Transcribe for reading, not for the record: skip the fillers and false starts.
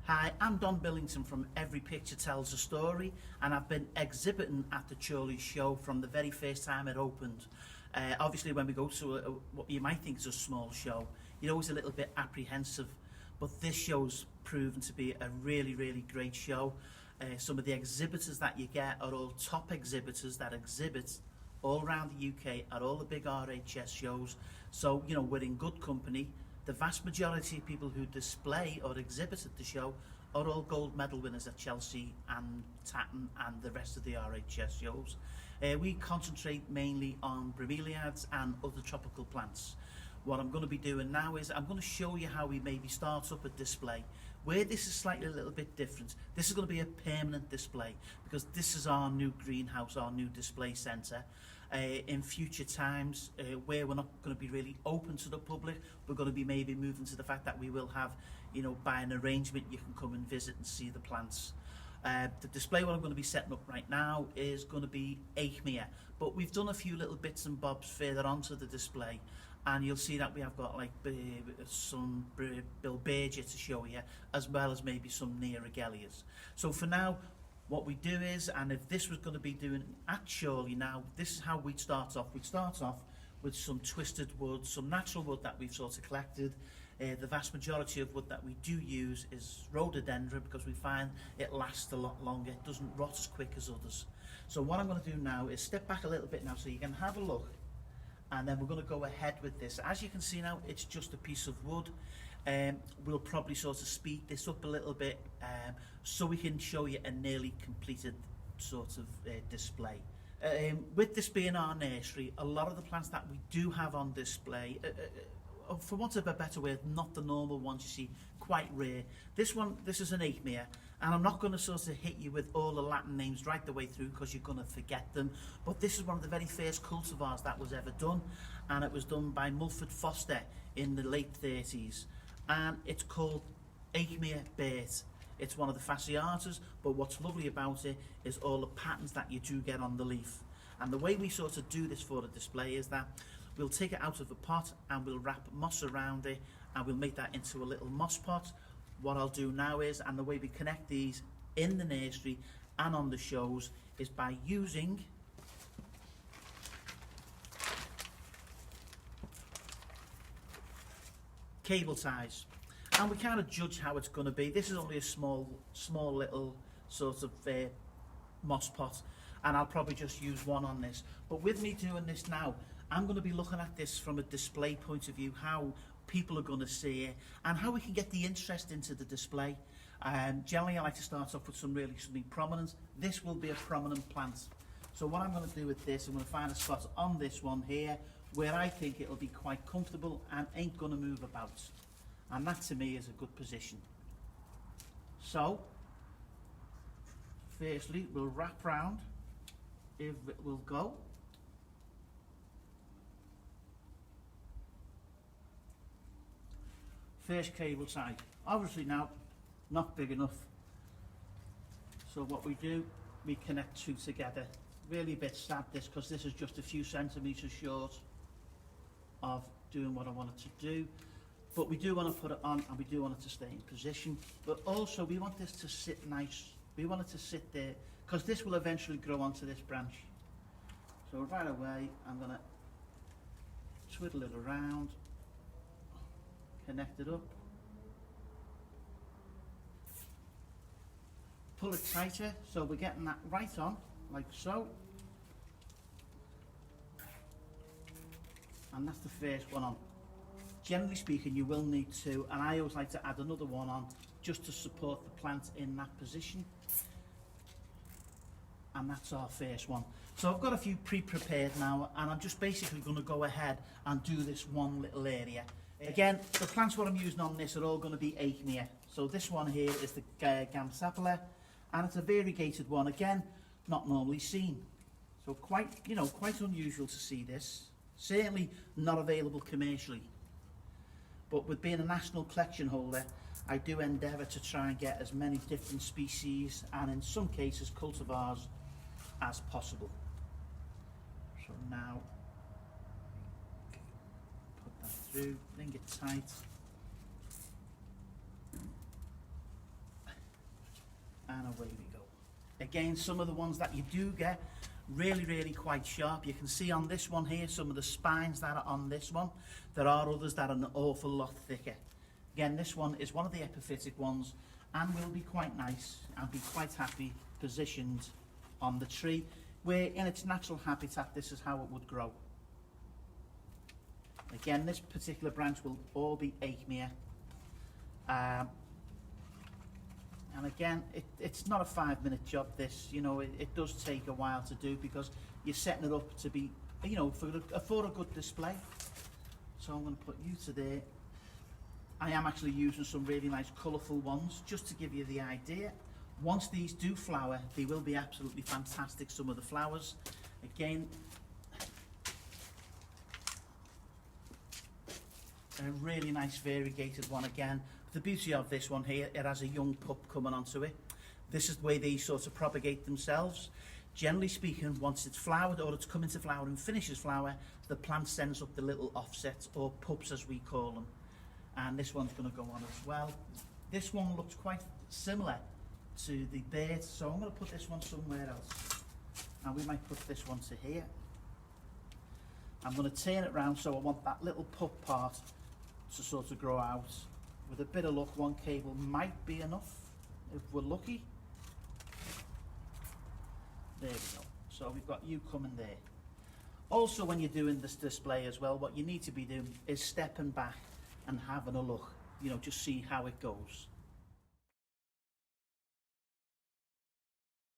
Hi, I'm Don Billington from Every Picture Tells a Story, and I've been exhibiting at the Chorley show from the very first time it opened. Obviously when we go to what you might think is a small show, you're always a little bit apprehensive, but this show's proven to be a really great show. Some of the exhibitors that you get are all top exhibitors that exhibit all around the UK at all the big RHS shows, so you know we're in good company. The vast majority of people who display or exhibit at the show are all gold medal winners at Chelsea and Tatton and the rest of the RHS shows. We concentrate mainly on bromeliads and other tropical plants. What I'm going to be doing now is I'm going to show you how we maybe start up a display. Where this is slightly a little bit different, this is going to be a permanent display because this is our new greenhouse, our new display centre. In future times, where we're not going to be really open to the public, we're going to be maybe moving to the fact that we will have, you know, by an arrangement you can come and visit and see the plants. The display what I'm going to be setting up right now is going to be Aechmea, but we've done a few little bits and bobs further onto the display, and you'll see that we have got like some Bilbergia to show you, as well as maybe some Neoregelias. So for now, what we do is, and if this was going to be doing at Chorley now, this is how we'd start off. We'd start off with some twisted wood, some natural wood that we've sort of collected. The vast majority of wood that we do use is rhododendron because we find it lasts a lot longer, it doesn't rot as quick as others. So what I'm going to do now is step back a little bit now so you can have a look, and then we're going to go ahead with this. As you can see now, it's just a piece of wood. We'll probably sort of speed this up a little bit so we can show you a nearly completed sort of display. With this being our nursery, a lot of the plants that we do have on display, for want of a better word, not the normal ones you see, quite rare. This is an Aechmea, and I'm not going to sort of hit you with all the Latin names right the way through because you're going to forget them, but this is one of the very first cultivars that was ever done, and it was done by Mulford Foster in the late 30s, and it's called Aechmea Bert. It's one of the fasciatas, but what's lovely about it is all the patterns that you do get on the leaf. And the way we sort of do this for the display is that we'll take it out of the pot and we'll wrap moss around it and we'll make that into a little moss pot. What I'll do now is, and the way we connect these in the nursery and on the shows, is by using cable ties. And we kind of judge how it's going to be. This is only a small little sort of moss pot, and I'll probably just use one on this. But with me doing this now, I'm going to be looking at this from a display point of view, how people are going to see it and how we can get the interest into the display. Generally I like to start off with something prominent. This will be a prominent plant. So what I'm going to do with this, I'm going to find a spot on this one here where I think it'll be quite comfortable and ain't going to move about. And that to me is a good position. So, firstly we'll wrap round, if it will go. First cable tie, obviously now not big enough, so what we do, we connect two together. Really a bit sad this because this is just a few centimetres short of doing what I wanted to do. But we do want to put it on and we do want it to stay in position. But also we want this to sit nice. We want it to sit there because this will eventually grow onto this branch. So right away I'm going to twiddle it around, connect it up, pull it tighter so we're getting that right on, like so. And that's the first one on. Generally speaking, you will need two, and I always like to add another one on just to support the plant in that position. And that's our first one. So I've got a few pre-prepared now, and I'm just basically going to go ahead and do this one little area. Again, the plants what I'm using on this are all going to be Aechmea. So this one here is the Gamsapala, and it's a variegated one. Again, not normally seen. So quite unusual to see this. Certainly not available commercially. But with being a national collection holder, I do endeavour to try and get as many different species and in some cases cultivars as possible. So now, put that through, bring it tight. and away we go. Again, some of the ones that you do get really quite sharp. You can see on this one here some of the spines that are on this one. There are others that are an awful lot thicker. Again, this one is one of the epiphytic ones and will be quite nice and be quite happy positioned on the tree, where in its natural habitat this is how it would grow. Again, this particular branch will all be Aechmea. And again, it's not a 5-minute job, this, you know, it does take a while to do because you're setting it up to be, you know, for a good display. So I'm going to put you to there. I am actually using some really nice colourful ones just to give you the idea. Once these do flower, they will be absolutely fantastic, some of the flowers. Again, a really nice variegated one again. The beauty of this one here, it has a young pup coming onto it. This is the way they sort of propagate themselves. Generally speaking, once it's flowered or it's come into flower and finishes flower, the plant sends up the little offsets, or pups as we call them. And this one's going to go on as well. This one looks quite similar to the bird, so I'm going to put this one somewhere else. And we might put this one to here. I'm going to turn it round, so I want that little pup part to sort of grow out. With a bit of luck, one cable might be enough if we're lucky. There we go. So we've got you coming there. Also, when you're doing this display as well, what you need to be doing is stepping back and having a look, you know, just see how it goes.